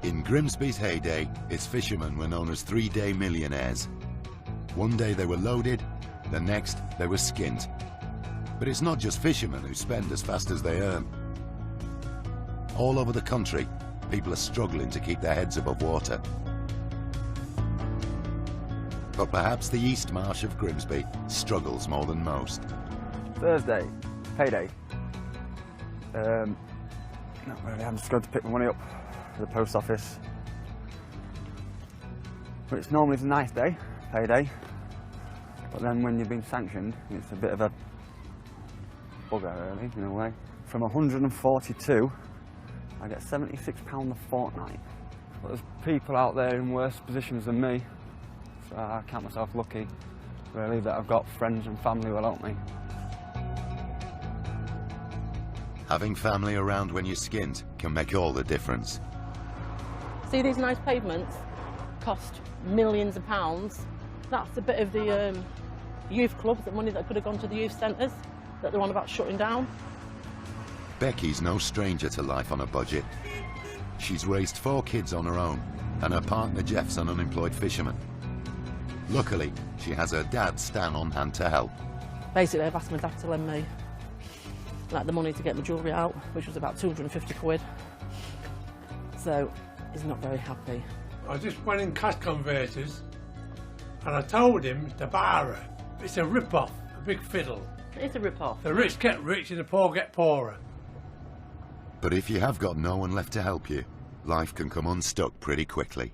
In Grimsby's heyday, its fishermen were known as three-day millionaires. One day they were loaded, the next they were skint. But it's not just fishermen who spend as fast as they earn. All over the country, people are struggling to keep their heads above water. But perhaps the East Marsh of Grimsby struggles more than most. Thursday, payday. Not really, I'm just going to pick my money up for the post office. Which normally is a nice day, payday. But then when you've been sanctioned, it's a bit of a bugger really, in a way. From 142, I get £76 a fortnight. But there's people out there in worse positions than me, so I count myself lucky, really, that I've got friends and family who will help me. Having family around when you're skint can make all the difference. See these nice pavements? Cost millions of pounds. That's a bit of the youth clubs, the money that could have gone to the youth centres that they're on about shutting down. Becky's no stranger to life on a budget. She's raised 4 kids on her own, and her partner Jeff's an unemployed fisherman. Luckily, she has her dad Stan on hand to help. Basically, I've asked my dad to lend me like the money to get my jewellery out, which was about 250 quid. So he's not very happy. I just went in cash converters and I told him to borrow. It's a rip-off, a big fiddle. It's a rip-off. The rich get rich and the poor get poorer. But if you have got no one left to help you, life can come unstuck pretty quickly.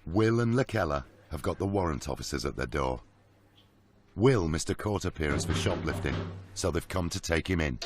Will and Lakella have got the warrant officers at their door. Will missed a court appearance for shoplifting, so they've come to take him in.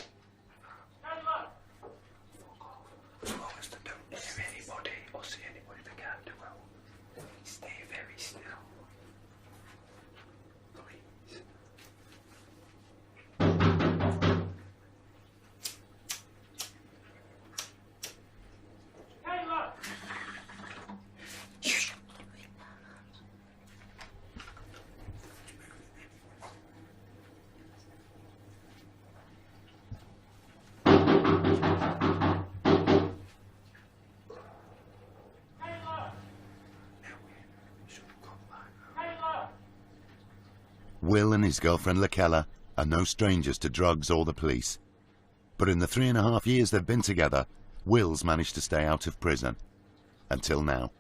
Will and his girlfriend Lakella are no strangers to drugs or the police. But in the 3.5 years they've been together, Will's managed to stay out of prison. Until now.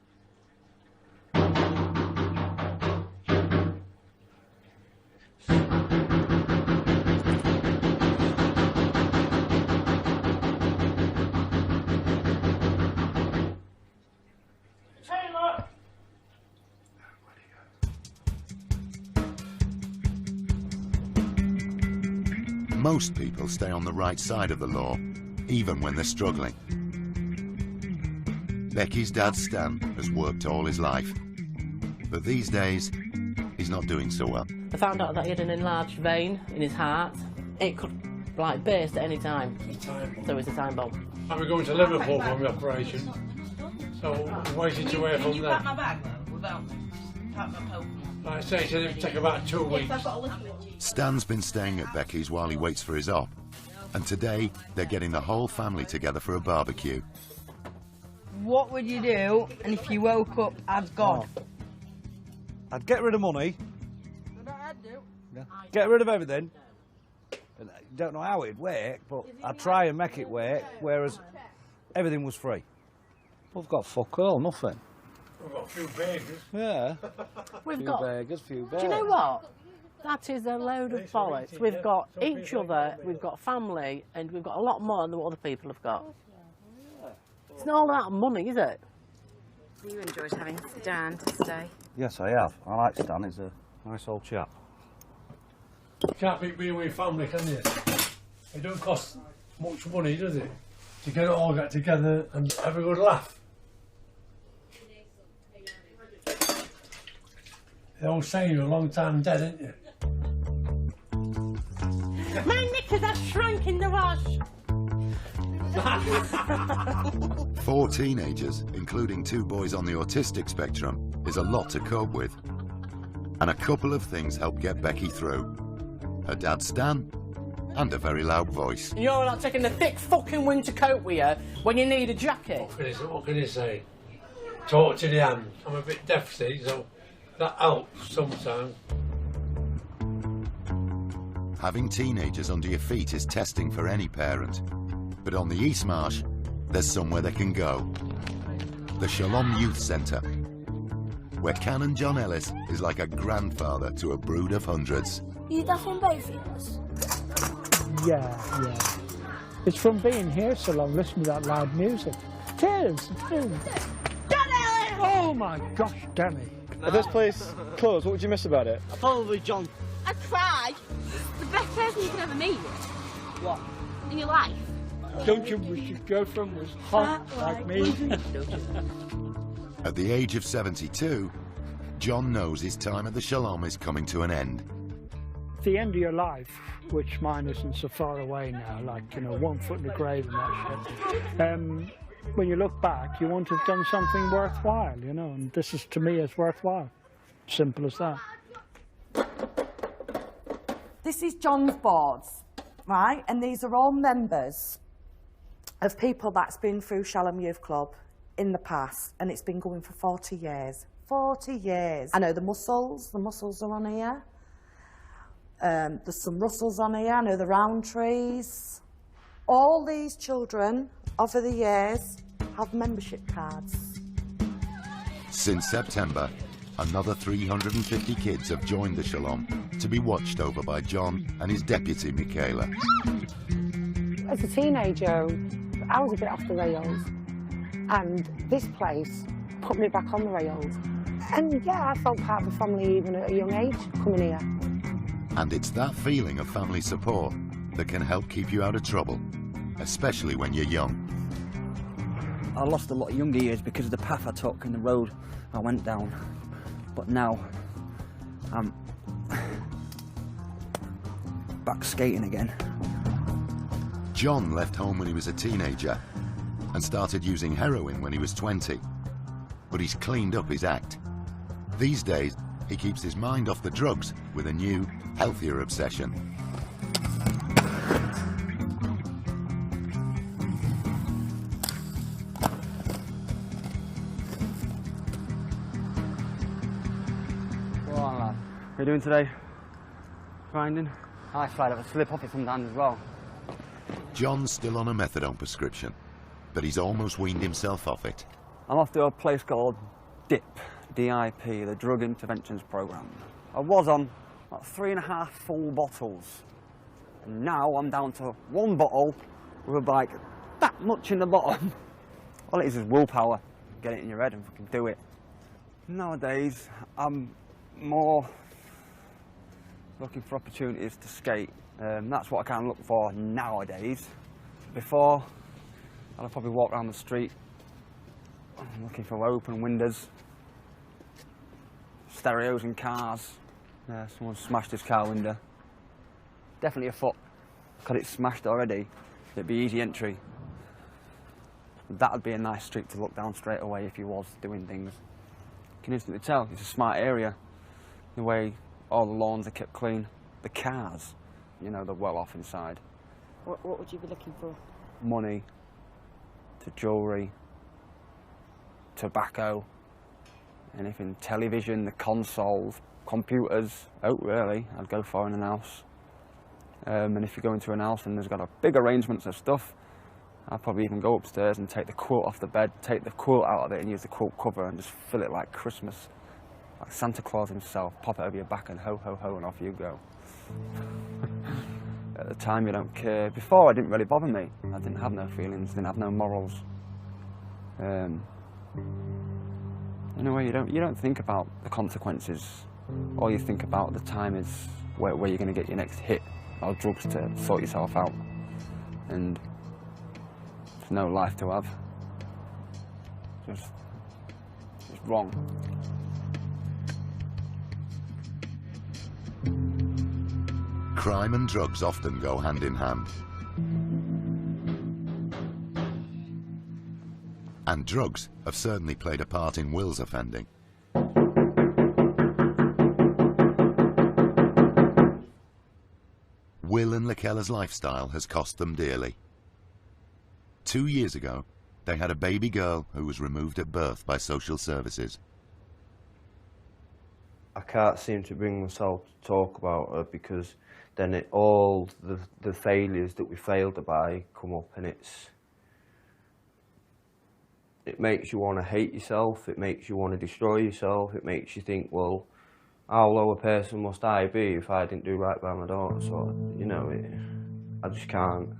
Most people stay on the right side of the law, even when they're struggling. Becky's dad, Stan, has worked all his life. But these days, he's not doing so well. I found out that he had an enlarged vein in his heart. It could, like, burst at any time. So it's a time bomb. I'm going to Liverpool for my operation, so I'm waiting to hear from them. Pack my bag, though, without pack my poke. Like I say, it should take about 2 weeks. Stan's been staying at Becky's while he waits for his op. And today, they're getting the whole family together for a barbecue. What would you do, and if you woke up as God? Oh. I'd get rid of money. Yeah. Get rid of everything. And I don't know how it'd work, but I'd try and make it work, whereas everything was free. We've got fuck all, nothing. We've got a few burgers. Yeah. We've few got burgers, few bears. Do you know what? That is a load of bollocks. We've got each other, we've got family, and we've got a lot more than what other people have got. It's not all about money, is it? You enjoyed having Stan to stay? Yes, I have. I like Stan. He's a nice old chap. You can't beat being with your family, can you? It don't cost much money, does it? To get it all get together and have a good laugh. The old saying, you're a long time dead, ain't you? My knickers have shrunk in the wash. 4 teenagers, including 2 boys on the autistic spectrum, is a lot to cope with. And a couple of things helped get Becky through. Her dad Stan, and a very loud voice. You're not taking the thick fucking winter coat with you when you need a jacket. What can you say? Talk to the hand. I'm a bit deficit, so that helps sometimes. Having teenagers under your feet is testing for any parent. But on the East Marsh, there's somewhere they can go. The Shalom Youth Centre, where Canon John Ellis is like a grandfather to a brood of hundreds. You that from Bayfields? Yeah. It's from being here so long, listening to that loud music. Cheers! Oh my gosh, Danny. If this place closed, what would you miss about it? Probably John. I cried. The best person you could ever meet. What? In your life. Don't you wish your girlfriend was hot like me? At the age of 72, John knows his time at the Shalom is coming to an end. The end of your life, which mine isn't so far away now, like, 1 foot in the grave and that shit. When you look back, you want to have done something worthwhile, and this is, to me, is worthwhile. Simple as that. This is John's boards, right? And these are all members of people that's been through Shalom Youth Club in the past, and it's been going for 40 years. 40 years. I know the mussels are on here. There's some Russells on here, I know the Roundtrees. All these children, over the years, have membership cards. Since September, another 350 kids have joined the Shalom to be watched over by John and his deputy, Michaela. As a teenager, I was a bit off the rails, and this place put me back on the rails. And yeah, I felt part of the family even at a young age, coming here. And it's that feeling of family support that can help keep you out of trouble, especially when you're young. I lost a lot of younger years because of the path I took and the road I went down. But now, I'm back skating again. John left home when he was a teenager and started using heroin when he was 20. But he's cleaned up his act. These days, he keeps his mind off the drugs with a new, healthier obsession. What are you doing today? Grinding? I slide up a slip off it sometimes as well. John's still on a methadone prescription, but he's almost weaned himself off it. I'm off to a place called DIP, D-I-P, the Drug Interventions Programme. I was on like 3.5 full bottles, and now I'm down to 1 bottle with like that much in the bottom. All it is willpower. Get it in your head and fucking do it. Nowadays, I'm more looking for opportunities to skate. That's what I kind of look for nowadays. Before, I'd probably walk around the street looking for open windows, stereos in cars. Someone smashed his car window. Definitely a foot. Because it's smashed already, it'd be easy entry. That'd be a nice street to look down straight away if he was doing things. You can instantly tell it's a smart area. The way all the lawns are kept clean. The cars, they're well off inside. What would you be looking for? Money, to jewellery, tobacco, anything, television, the consoles, computers. Oh, really? I'd go far in an house. And if you go into an house and there's got a big arrangements of stuff, I'd probably even go upstairs and take the quilt off the bed, take the quilt out of it and use the quilt cover and just fill it like Christmas. Like Santa Claus himself, pop it over your back and ho, ho, ho, and off you go. At the time, you don't care. Before, it didn't really bother me. I didn't have no feelings, didn't have no morals. In a way, you don't think about the consequences. All you think about at the time is where you're going to get your next hit or drugs to sort yourself out. And there's no life to have. Just wrong. Crime and drugs often go hand in hand. And drugs have certainly played a part in Will's offending. Will and Lakella's lifestyle has cost them dearly. 2 years ago, they had a baby girl who was removed at birth by social services. I can't seem to bring myself to talk about her because then all the failures that we failed her by come up, and it makes you want to hate yourself, it makes you want to destroy yourself, it makes you think, well, how low a person must I be if I didn't do right by my daughter? So, you know, I just can't.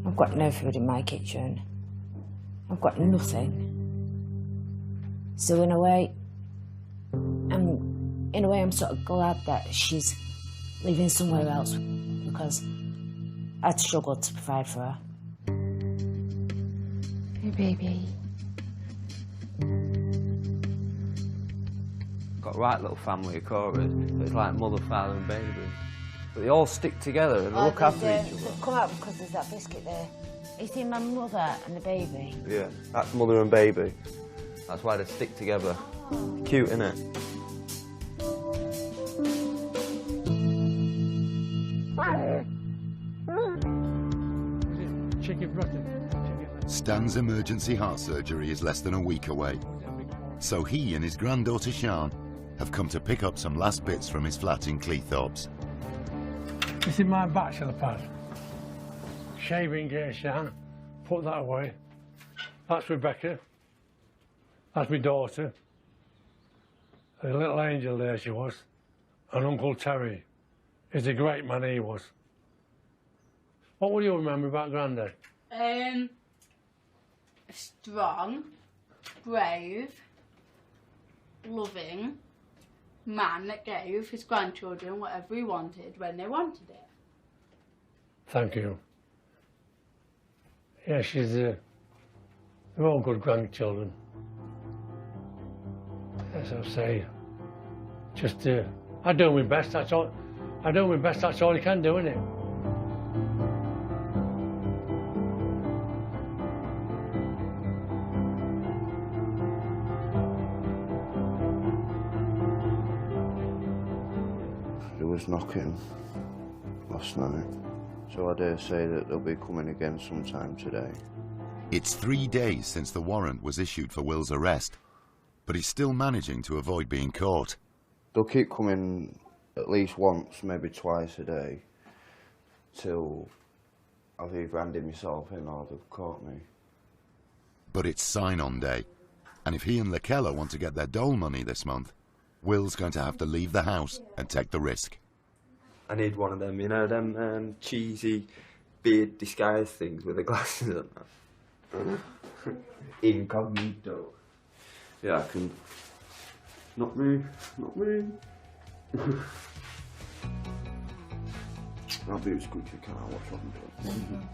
I've got no food in my kitchen. I've got nothing. So in a way, I'm sort of glad that she's living somewhere else because I'd struggled to provide for her. Hey, baby. Got a right little family of Coras, so it's like mother, father and baby. But they all stick together and look after each other. Come out because there's that biscuit there. You see my mother and the baby? Yeah, that's mother and baby. That's why they stick together. Cute, innit? Stan's emergency heart surgery is less than a week away, so he and his granddaughter Sian have come to pick up some last bits from his flat in Cleethorpes. This is my bachelor pad. Shaving gear, Sian. Put that away. That's Rebecca. That's my daughter. A little angel there she was. And Uncle Terry. He's a great man he was. What will you remember about Grandad? Strong, brave, loving man that gave his grandchildren whatever he wanted when they wanted it. Thank you. Yeah, they're all good grandchildren. As I say, just, I do my best, that's all. I do my best, that's all you can do, innit? There was knocking last night, so I dare say that they'll be coming again sometime today. It's 3 days since the warrant was issued for Will's arrest, but he's still managing to avoid being caught. They'll keep coming at least once, maybe twice a day, till I've either handed myself in or they've caught me. But it's sign-on day, and if he and Lakella want to get their dole money this month, Will's going to have to leave the house and take the risk. I need one of them, you know, them cheesy beard disguise things with the glasses on that. Incognito. Yeah, I can... Not me, not me. I'll be as quick as I can, I'll watch what I'm doing.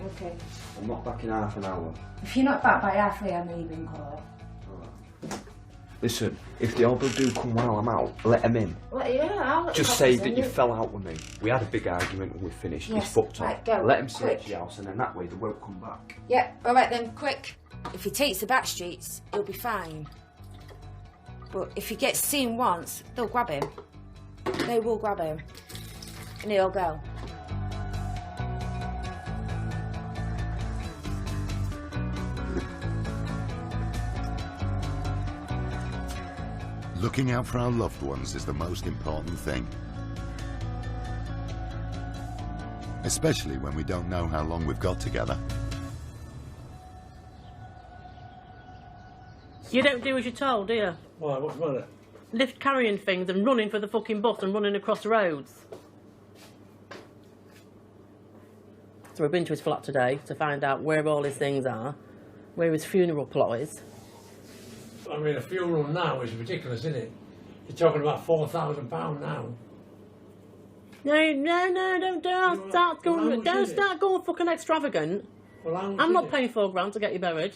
Okay. I'm not back in half an hour. If you're not back by half an hour, I'm leaving, Cora. Listen, if the other do come while I'm out, let him in. Well, yeah, I'll Just say that you fell out with me. We had a big argument and we finished. Yes, He's fucked right, up. go, Let him quick. search your house and then that way they won't come back. Yeah, alright then, quick. If he takes the back streets, he'll be fine. But if he gets seen once, they'll grab him. They will grab him. And he'll go. Looking out for our loved ones is the most important thing. Especially when we don't know how long we've got together. You don't do as you're told, do you? Why, what's the matter? Lift carrying things and running for the fucking bus and running across the roads. So we've been to his flat today to find out where all his things are, where his funeral plot is. I mean, a funeral now is ridiculous, isn't it? You're talking about £4,000 now. No, don't start going fucking extravagant. Well, how much I'm is not it? paying £4 to get you buried.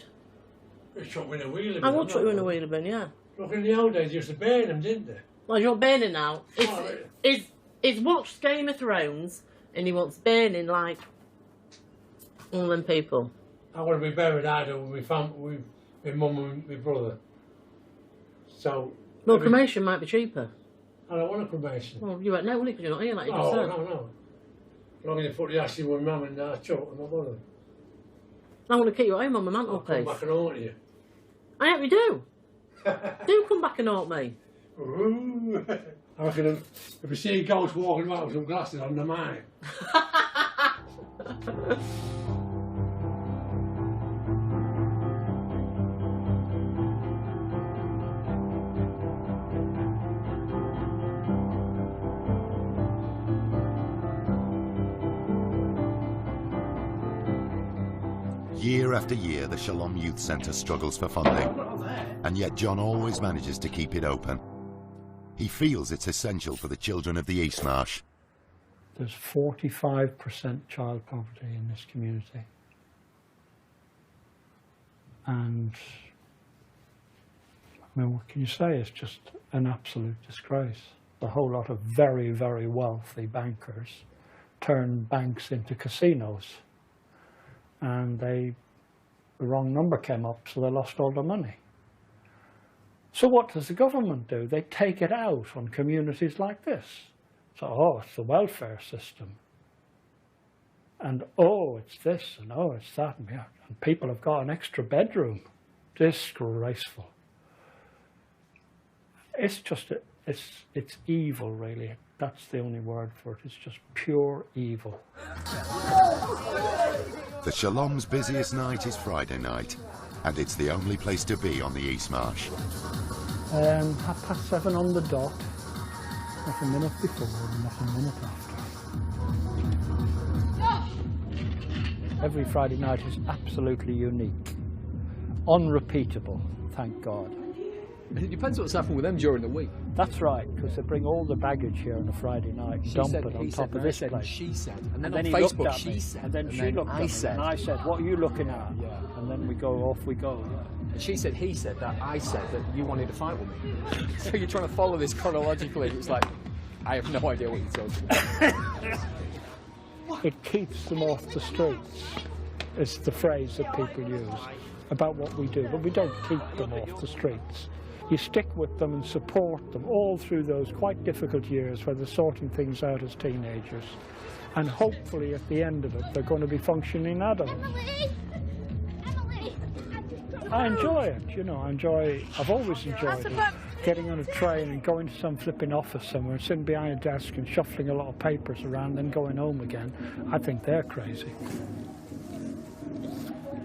It's chuck me in a wheelie bin. I will I'm chuck not you in a going. wheelie bin, yeah. Look, in the old days, they used to burn them, didn't they? Well, you're burning now. Oh, He's watched Game of Thrones and he wants burning like all them people. I want to be buried either with my mum and my brother. So... Well, cremation might be cheaper. I don't want a cremation. Well, you won't know, will you? Because you're not here, like you just No, said. no. I'm going to put the ashes with Mum and Chuck and my brother. I want to keep you at home on my I'll come mantelpiece. back and haunt you. I hope you do. Do come back and haunt me. Ooh. I reckon if you see ghosts walking around with some glasses on, they're mine. Year after year, the Shalom Youth Centre struggles for funding, and yet John always manages to keep it open. He feels it's essential for the children of the East Marsh. There's 45% child poverty in this community. And, I mean, what can you say? It's just an absolute disgrace. A whole lot of very, very wealthy bankers turned banks into casinos. And the wrong number came up, so they lost all their money. So what does the government do? They take it out on communities like this. So, oh, it's the welfare system. And, oh, it's this, and oh, it's that, and, yeah, and people have got an extra bedroom. Disgraceful. It's just, it's evil, really. That's the only word for it. It's just pure evil. The Shalom's busiest night is Friday night, and it's the only place to be on the East Marsh. 7:30 on the dot. Not a minute before and not a minute after. Every Friday night is absolutely unique. Unrepeatable, thank God. It depends what's happened with them during the week. That's right, because they bring all the baggage here on a Friday night, dump it on top of this place. She said, and then And then on he looked Facebook at she me, said, and then she looked at me, and I said, what are you looking at? Yeah. And then we go, off we go. Yeah. And she said, he said that, I said that you wanted to fight with me. So you're trying to follow this chronologically. It's like, I have no idea what you're talking about. It keeps them off the streets, is the phrase that people use about what we do, but we don't keep them off the streets. You stick with them and support them all through those quite difficult years where they're sorting things out as teenagers. And hopefully at the end of it, they're going to be functioning adults. I enjoy it, you know, I've always enjoyed it. Getting on a train and going to some flipping office somewhere, sitting behind a desk and shuffling a lot of papers around, then going home again. I think they're crazy.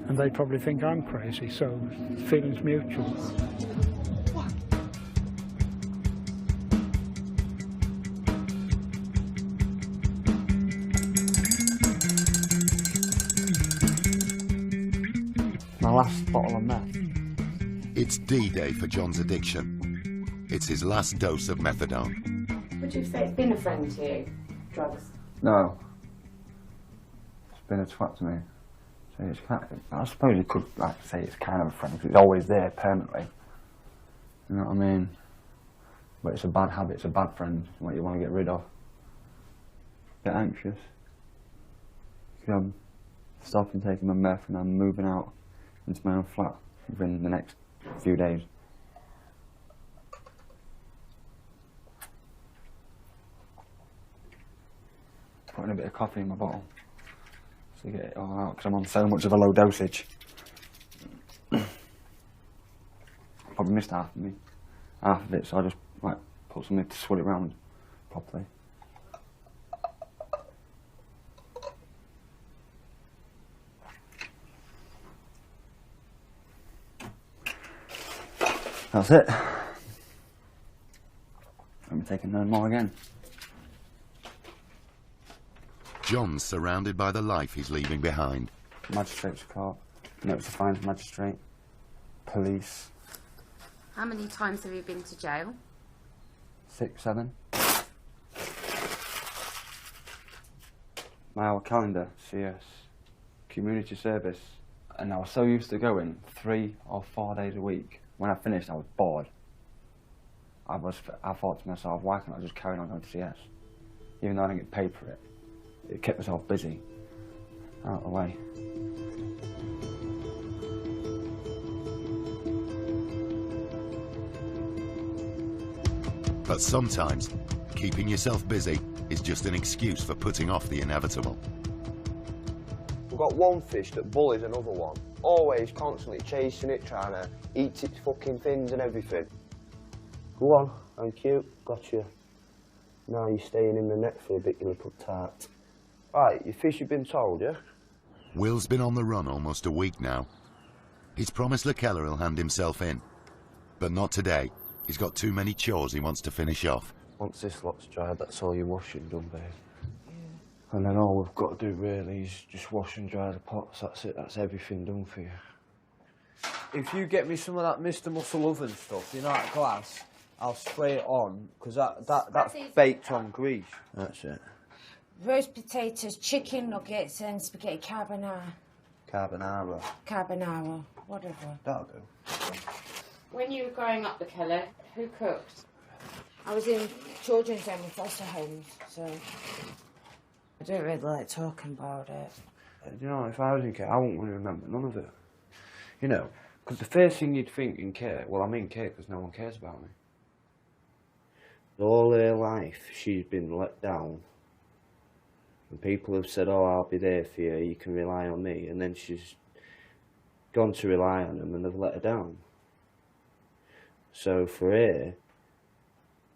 And they probably think I'm crazy, so feelings mutual. My last bottle of meth. It's D-Day for John's addiction. It's his last dose of methadone. Would you say it's been a friend to you, drugs? No. It's been a twat to me. So it's kind of, I suppose you could say it's kind of a friend, because it's always there permanently. You know what I mean? But it's a bad habit, it's a bad friend, what you want to get rid of. Get anxious. I'm stopping taking my meth and I'm moving out into my own flat within the next few days. Putting a bit of coffee in my bottle to get it all out, because I'm on so much of a low dosage. Probably missed half of it, so I just like put something to swirl it around properly. That's it. I'm taking no more again. John's surrounded by the life he's leaving behind. Magistrate's court, notice of fines, magistrate, police. How many times have you been to jail? 6, 7. My hour calendar, CS, community service. And I was so used to going 3 or 4 days a week. When I finished, I was bored. I thought to myself, why can't I just carry on going to CS? Even though I didn't get paid for it. It kept myself busy, out of the way. But sometimes, keeping yourself busy is just an excuse for putting off the inevitable. We've got one fish that bullies another one. Always constantly chasing it, trying to eat its fucking fins and everything. Go on, thank you, got you. Now you're staying in the net for a bit, you little tart. Right, your fish have been told, yeah? Will's been on the run almost a week now. He's promised LaKeller he'll hand himself in. But not today. He's got too many chores he wants to finish off. Once this lot's dried, that's all your washing done, babe. Yeah. And then all we've got to do really is just wash and dry the pots. That's it, that's everything done for you. If you get me some of that Mr. Muscle oven stuff, you know, that glass, I'll spray it on, because that's baked on grease. That's it. Roast potatoes, chicken nuggets and spaghetti carbonara. Carbonara. Carbonara, whatever. That'll do. When you were growing up, LaKeller, who cooked? I was in children's home and foster homes, so I don't really like talking about it. You know, if I was in care, I wouldn't want to remember none of it. You know, because the first thing you'd think in care, well, I'm in care because no one cares about me. All her life, she's been let down. And people have said, oh, I'll be there for you, you can rely on me. And then she's gone to rely on them and they've let her down. So for her,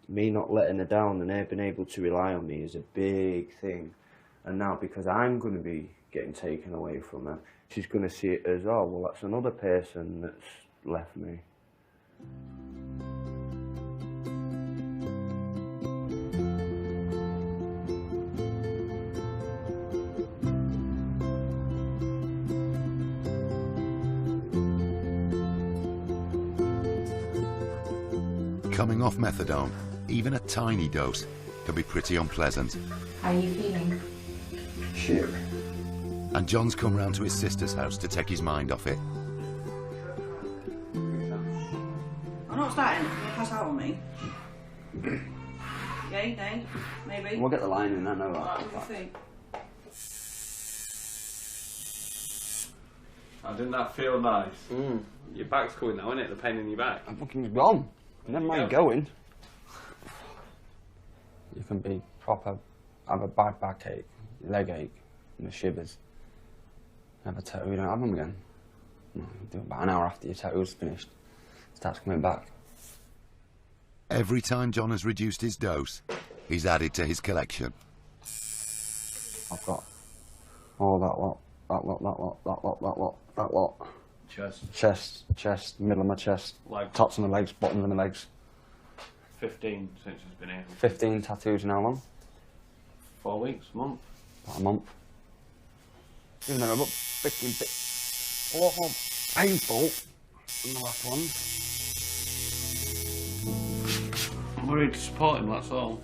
me not letting her down and her being able to rely on me is a big thing. And now because I'm going to be getting taken away from her, she's going to see it as, oh, well, that's another person that's left me. Coming off methadone, even a tiny dose, can be pretty unpleasant. How are you feeling? Shit. And John's come round to his sister's house to take his mind off it. I'm not starting. You'll pass out on me. Yay, nay, maybe. We'll get the line in, I know that. What do you think? Didn't that feel nice? Your back's going now, isn't it? The pain in your back. I'm fucking gone. Never mind going. You can be proper, have a bad backache, leg ache, and the shivers. Have a tattoo, you don't have them again. No, you do it about an hour after your tattoo's finished. It starts coming back. Every time John has reduced his dose, he's added to his collection. I've got all that lot, that lot, that lot, that lot, that lot, that lot. Chest, middle of my chest, Legs. tops of my legs, bottom of my legs. 15 since it's been here. 15 tattoos in how long? 4 weeks, a month. About a month. Even though I'm up 15 bits. A lot more painful than the last one. I'm worried to support him, that's all.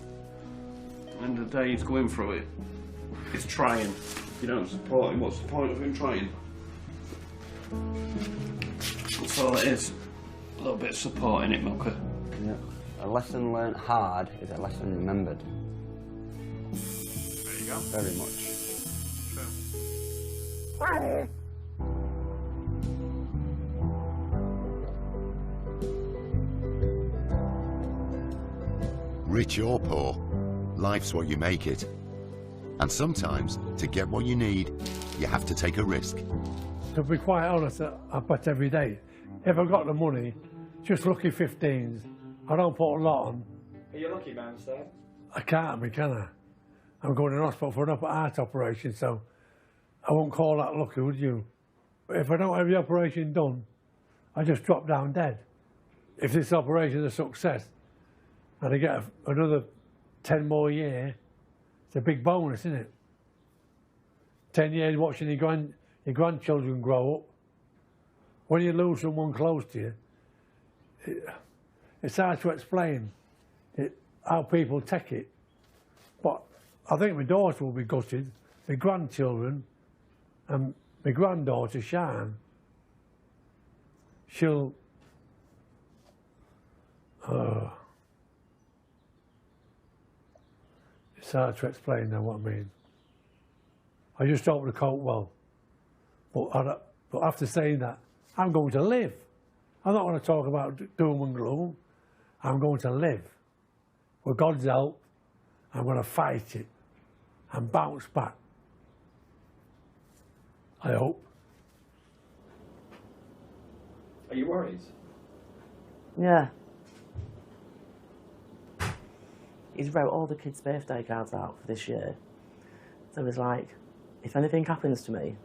At the end of the day, he's going through it. He's trying. If you don't support him, what's the point of him trying? That's all it is. A little bit of support in it, Milker. Yeah. A lesson learnt hard is a lesson remembered. There you go. Very much. True. Rich or poor, life's what you make it. And sometimes, to get what you need, you have to take a risk. To be quite honest, I bet every day, if I got the money, just lucky 15s, I don't put a lot on. Are you lucky, man, sir? I can't be, can I? I'm going to hospital for an heart operation, so I won't call that lucky, would you? But if I don't have the operation done, I just drop down dead. If this operation is a success, and I get another 10 more years, it's a big bonus, isn't it? 10 years watching your grandchildren grow up. When you lose someone close to you, it's hard to explain how people take it. But I think my daughter will be gutted, my grandchildren, and my granddaughter, Shan, she'll... it's hard to explain now what I mean. I just hope to cope well. But after saying that, I'm going to live. I'm not going to talk about doom and gloom. I'm going to live. with God's help, I'm going to fight it and bounce back. I hope. Are you worried? Yeah. He's wrote all the kids' birthday cards out for this year. So he's like, if anything happens to me,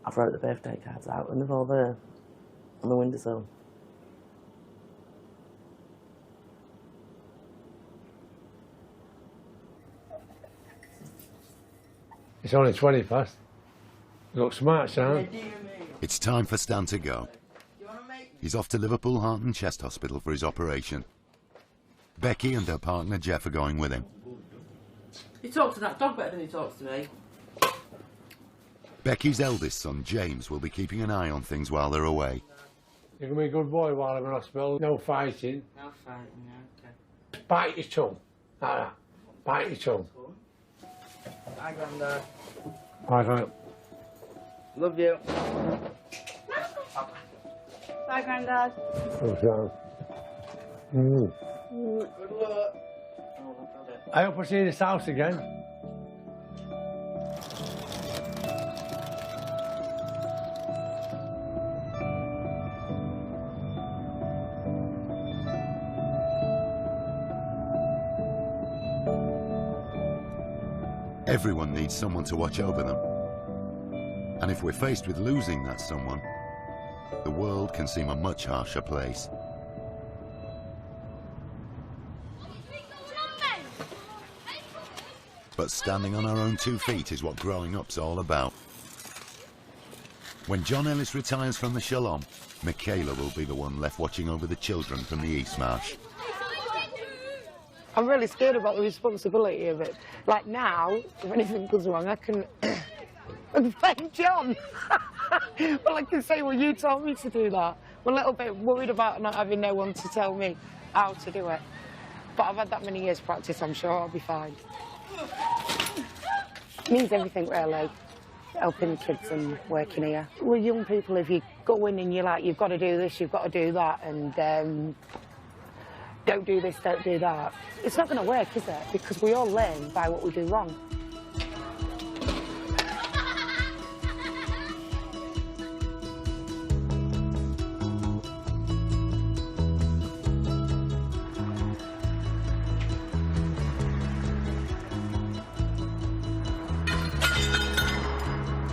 I've wrote the birthday cards out and they're all there on the windowsill. It's only 20 past. You look smart, Sam. It's time for Stan to go. He's off to Liverpool Heart and Chest Hospital for his operation. Becky and her partner Jeff are going with him. He talks to that dog better than he talks to me. Becky's eldest son James will be keeping an eye on things while they're away. You're going to be a good boy while I'm in hospital. No fighting. No fighting, okay. Bite your tongue. Like that. Bite your tongue. Bye, Grandad. Bye, Grandad. Love you. Bye, Grandad. Mm. Good luck. I hope I see this house again. Everyone needs someone to watch over them. And if we're faced with losing that someone, the world can seem a much harsher place. But standing on our own 2 feet is what growing up's all about. When John Ellis retires from the Shalom, Michaela will be the one left watching over the children from the East Marsh. I'm really scared about the responsibility of it. Like now, if anything goes wrong, I can thank John. Well, I can say, well, you told me to do that. I'm a little bit worried about not having no one to tell me how to do it. But I've had that many years practice, I'm sure I'll be fine. It means everything, really, helping the kids and working here. We're young people, if you go in and you're like, you've got to do this, you've got to do that, and don't do this, don't do that, it's not going to work, is it? Because we all learn by what we do wrong.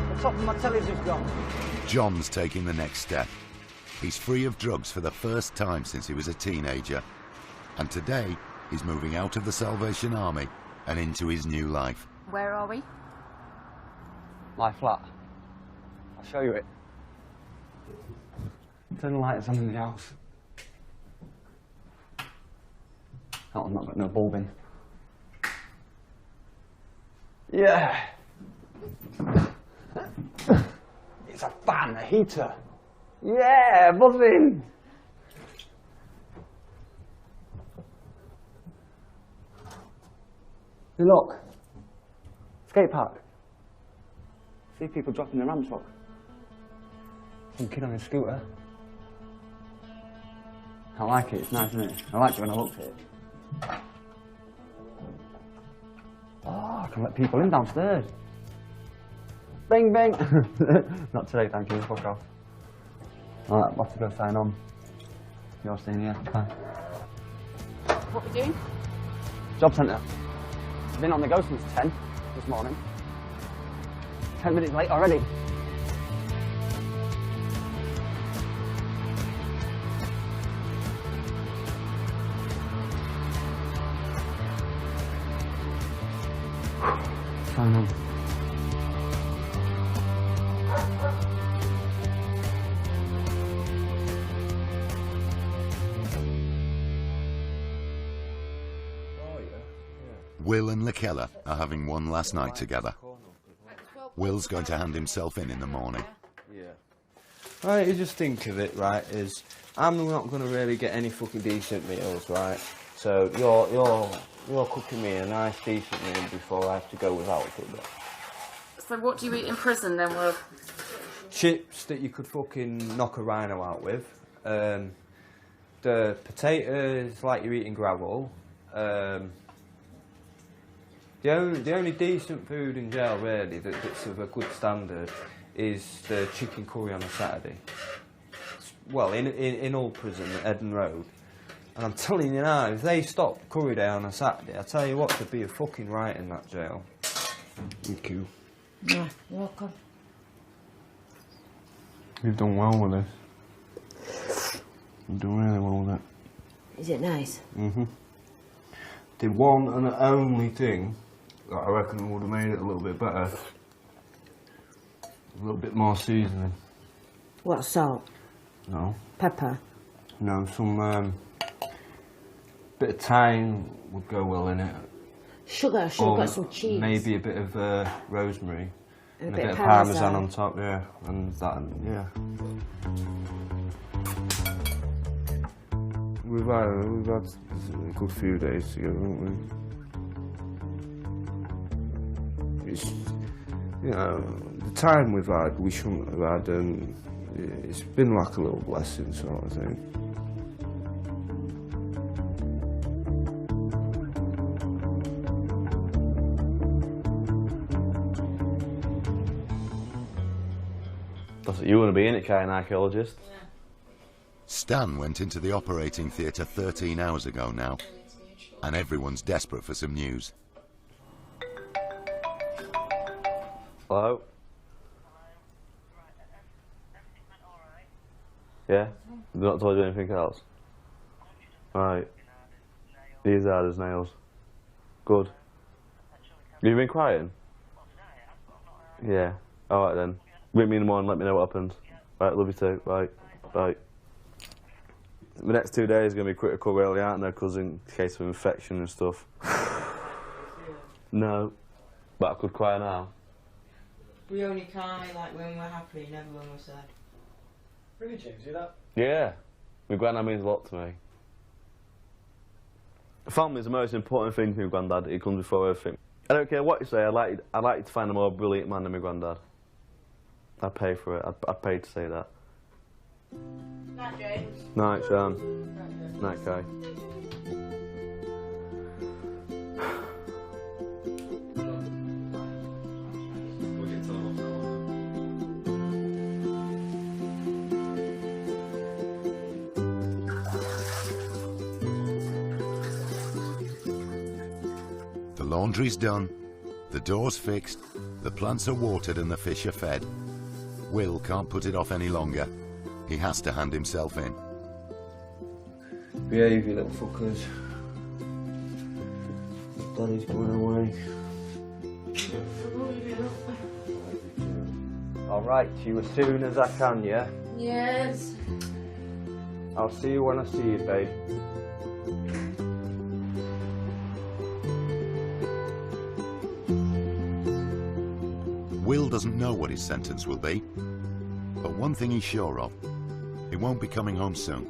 The top of my telly's just gone. John's taking the next step. He's free of drugs for the first time since he was a teenager. And today, he's moving out of the Salvation Army and into his new life. Where are we? My flat. I'll show you it. Turn the lights on in the house. That one's not got no bulb in. Yeah! It's a fan, a heater. Yeah, buzzing! Hey, look. Skate park. See people dropping the ramps, look. Some kid on his scooter. I like it, it's nice, isn't it? I liked it when I looked at it. Oh, I can let people in downstairs. Bing, bing. Not today, thank you, fuck off. Alright, I'll have to go sign on. You're staying here, bye. What are we doing? Job centre. I've been on the go since 10 this morning. 10 minutes late already. Sign on. Will and Lakella are having one last night together. Will's going to hand himself in the morning. Yeah. Right, you just think of it, right, is I'm not going to really get any fucking decent meals, right? So you're cooking me a nice decent meal before I have to go without for a bit. So what do you eat in prison then, Will? Chips that you could fucking knock a rhino out with. The potatoes like you're eating gravel. The only decent food in jail, really, that's of a good standard, is the chicken curry on a Saturday. Well, in Old Prison at Eden Road. And I'm telling you now, if they stop curry day on a Saturday, I tell you what, there'd be a fucking riot in that jail. Thank you. Yeah, welcome. You've done well with this. You've done really well with it. Is it nice? Mm-hmm. The one and the only thing that I reckon would have made it a little bit better, a little bit more seasoning. What, salt? No. Pepper? No, some bit of thyme would go well in it. Sugar, I should have got some cheese. Maybe a bit of rosemary. And a bit bit of parmesan on top, yeah. And that, yeah. We've had a good few days together, haven't we? It's, you know, the time we've had, we shouldn't have had, and it's been like a little blessing, sort of thing. That's what you want to be, innit, Kai, an archaeologist? Yeah. Stan went into the operating theatre 13 hours ago now, and everyone's desperate for some news. Hello? Yeah? They've not told you anything else? Right. These are his nails. Good. You've been crying? Yeah. Alright then. Ring me in the morning, let me know what happens. Right, love you too. Bye. Bye. The next 2 days are going to be critical really, aren't they? Because in case of infection and stuff. No. But I could cry now. We only cry like when we're happy, never when we're sad. Really, James, see that? Yeah. My granddad means a lot to me. Family's the most important thing to my granddad. He comes before everything. I don't care what you say, I'd like you to find a more brilliant man than my granddad. I'd pay for it. I'd pay to say that. Night, James. Night, Sean. Night, Kai. The laundry's done, the door's fixed, the plants are watered and the fish are fed. Will can't put it off any longer. He has to hand himself in. Behave, you little fuckers. Daddy's going away. I'll write to you as soon as I can, yeah? Yes. I'll see you when I see you, babe. Will doesn't know what his sentence will be, but one thing he's sure of, he won't be coming home soon.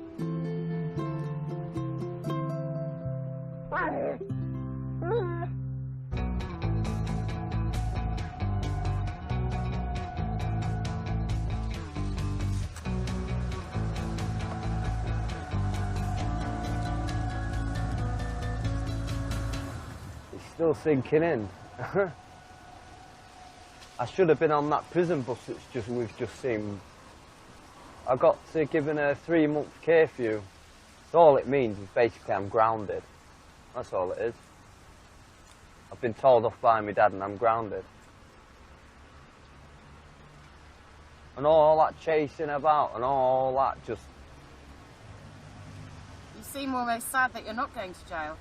It's still sinking in. I should have been on that prison bus we've just seen. I got given a 3-month curfew. So all it means is basically I'm grounded. That's all it is. I've been told off by my dad and I'm grounded. And all that chasing about and all that just... You seem almost sad that you're not going to jail.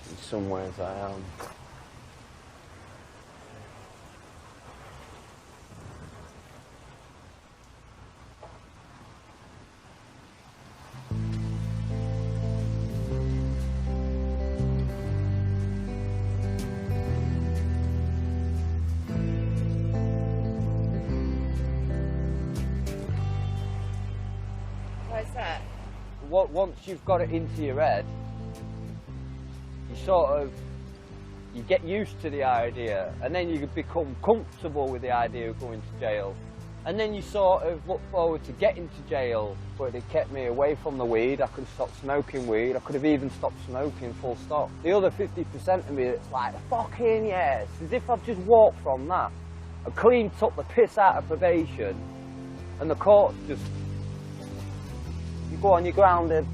In some ways I am. Why is that? Once you've got it into your head, you get used to the idea, and then you become comfortable with the idea of going to jail. And then you sort of look forward to getting to jail, but it kept me away from the weed. I could have stopped smoking weed. I could have even stopped smoking full stop. The other 50% of me that's like, fucking yes, as if I've just walked from that. I clean took the piss out of probation, and the court's just, you go on, you're grounded.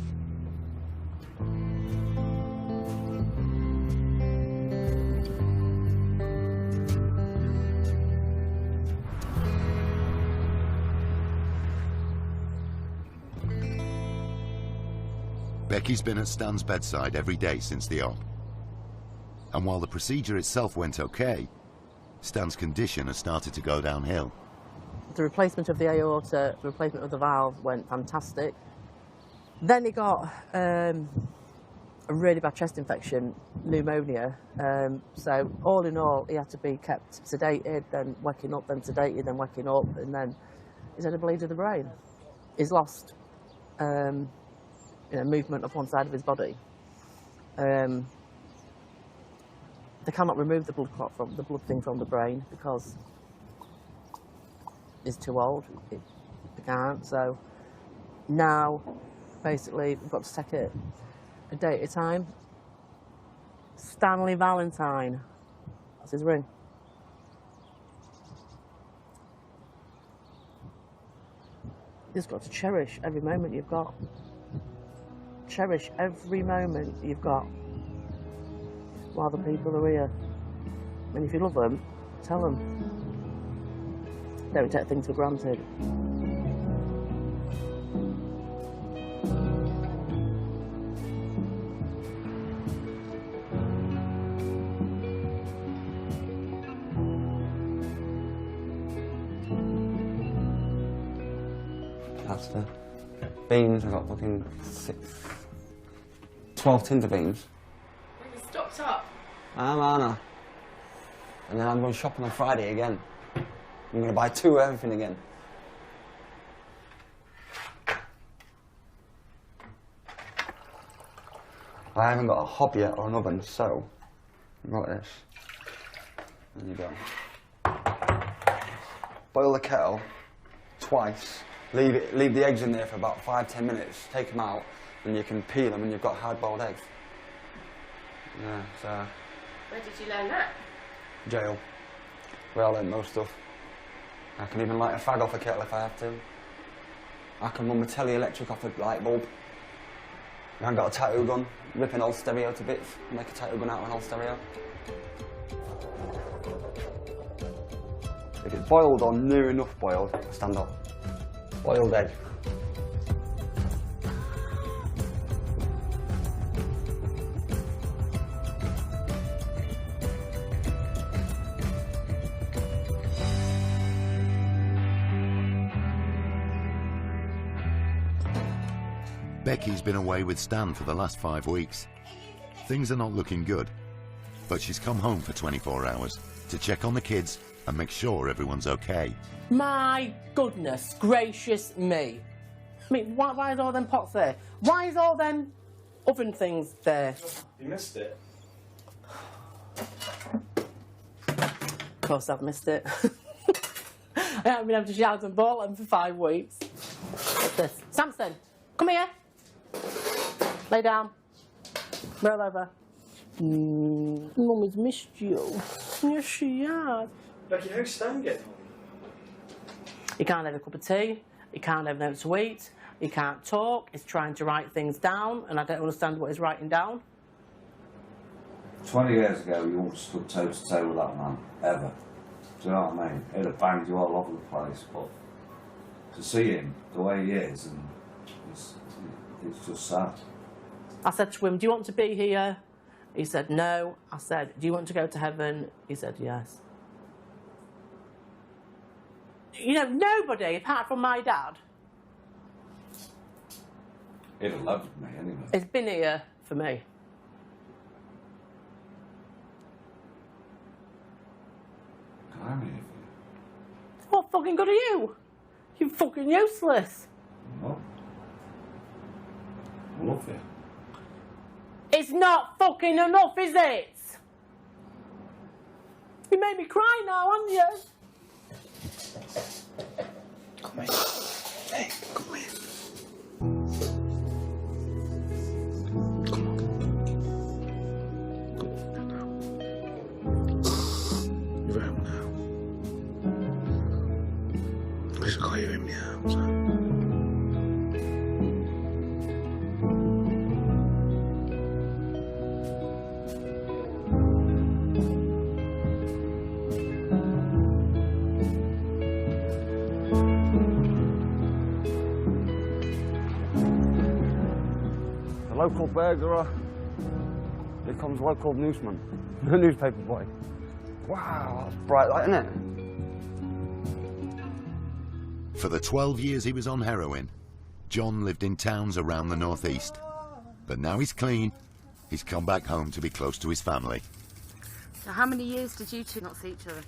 Becky's been at Stan's bedside every day since the op. And while the procedure itself went okay, Stan's condition has started to go downhill. The replacement of the aorta, the replacement of the valve went fantastic. Then he got a really bad chest infection, pneumonia. So all in all, he had to be kept sedated, then waking up, then sedated, then waking up, and then he's had a bleed of the brain. He's lost movement of one side of his body. They cannot remove the blood clot from the blood thing from the brain because he's too old. They can't. So now, basically, we've got to take it a day at a time. Stanley Valentine. That's his ring. You've just got to cherish every moment you've got. Cherish every moment you've got while the people are here. And if you love them, tell them. Don't take things for granted. That's the beans. I got fucking 12 tins of beans. You stocked up. I'm Anna. And then I'm going shopping on Friday again. I'm going to buy 2 of everything again. I haven't got a hob yet or an oven, so I've got this. There you go. Boil the kettle twice. Leave the eggs in there for about 5-10 minutes. Take them out, and you can peel them, and you've got hard-boiled eggs. Yeah, so. Where did you learn that? Jail. Where I learned most stuff. I can even light a fag off a kettle if I have to. I can run my telly electric off a light bulb. I've got a tattoo gun, rip an old stereo to bits, make a tattoo gun out of an old stereo. If it's boiled or near enough boiled, stand up. Boiled egg. Becky's been away with Stan for the last 5 weeks. Things are not looking good, but she's come home for 24 hours to check on the kids and make sure everyone's okay. My goodness gracious me. I mean, why is all them pots there? Why is all them oven things there? You missed it. Of course I've missed it. I haven't been able to shout and ball them for 5 weeks. What's this? Samson, come here. Lay down. Roll over. Mummy's missed you. Yes, she has. Becky, how's Stan getting on? He can't have a cup of tea. He can't have nothing to eat. He can't talk. He's trying to write things down, and I don't understand what he's writing down. 20 years ago, you wouldn't have stood toe to toe with that man, ever. Do you know what I mean? He'd have banged you all over the place, but to see him the way he is, and it's just sad. I said to him, do you want to be here? He said, no. I said, do you want to go to heaven? He said, yes. You know, nobody, apart from my dad, He'd have loved me anyway. has been here for me. I'm here What fucking good are you? You're fucking useless. for you. I love you. It's not fucking enough, is it? You made me cry now, haven't you? Come in. Hey, come in. Come on. You're out now. At least I got you in my arms. Local burglar becomes local newsman, newspaper boy. Wow, that's bright light, isn't it? For the 12 years he was on heroin, John lived in towns around the northeast. But now he's clean, he's come back home to be close to his family. So how many years did you two not see each other?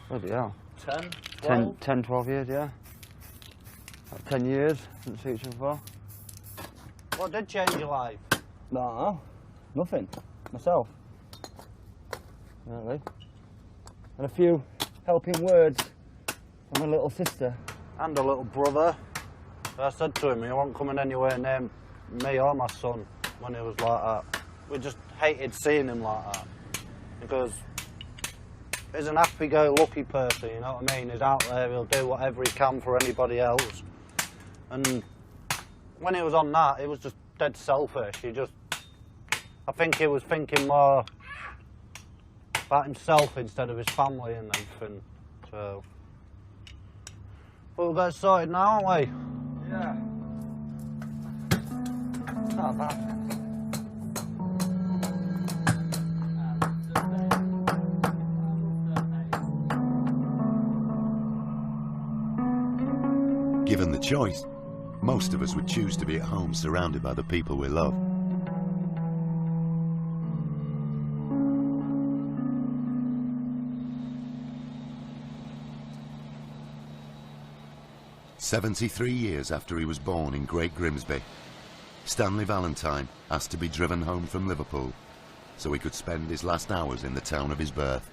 Bloody hell. 10, 12? 10, 12 years, yeah. About 10 years, didn't see each other before. What did change your life? No, nothing. Myself. Really. And a few helping words from my little sister. And a little brother. I said to him, he wasn't coming anywhere near me or my son when he was like that. We just hated seeing him like that. Because he's an happy-go-lucky person, you know what I mean? He's out there, he'll do whatever he can for anybody else. And when he was on that, he was just dead selfish. I think he was thinking more about himself instead of his family and everything. So, we'll get sorted now, aren't we? Yeah. Not bad. Given the choice, most of us would choose to be at home surrounded by the people we love. "73 years after he was born in Great Grimsby, Stanley Valentine asked to be driven home from Liverpool so he could spend his last hours in the town of his birth.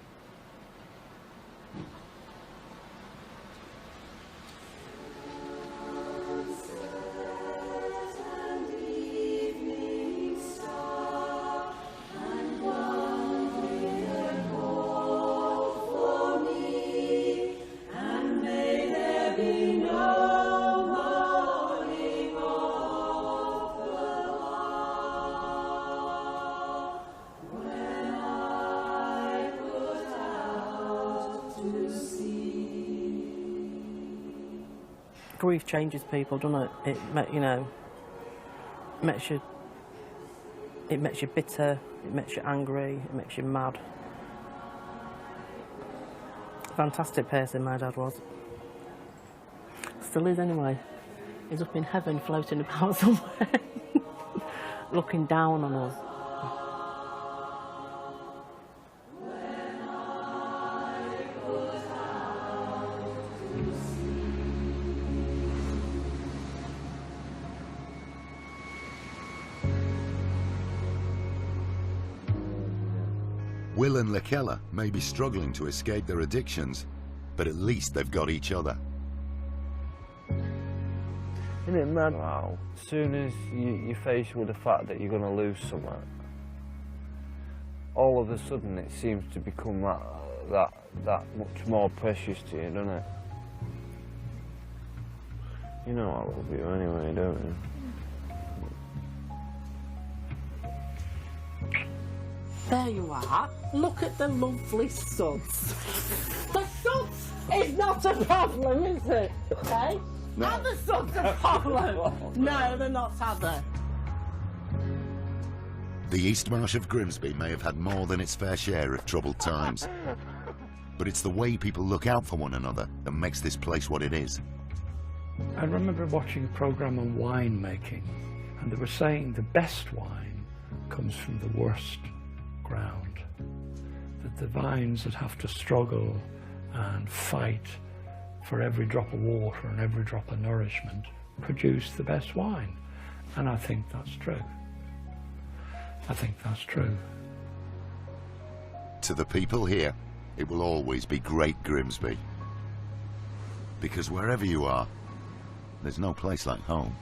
Grief changes people, doesn't it? You know, makes you bitter, it makes you angry, it makes you mad. Fantastic person my dad was. Still is anyway. He's up in heaven floating about somewhere, looking down on us. Will and Lakella may be struggling to escape their addictions, but at least they've got each other. Isn't it mad? Wow. As soon as you're faced with the fact that you're going to lose something, all of a sudden it seems to become that much more precious to you, doesn't it? You know I love you anyway, don't you? There you are. Look at the lovely suds. The suds is not a problem, is it? Okay? No. Are the suds a problem? No, they're not, are they? The East Marsh of Grimsby may have had more than its fair share of troubled times, but it's the way people look out for one another that makes this place what it is. I remember watching a programme on wine making, and they were saying the best wine comes from the worst ground. That the vines that have to struggle and fight for every drop of water and every drop of nourishment produce the best wine. And I think that's true. I think that's true. To the people here, it will always be Great Grimsby. Because wherever you are, there's no place like home.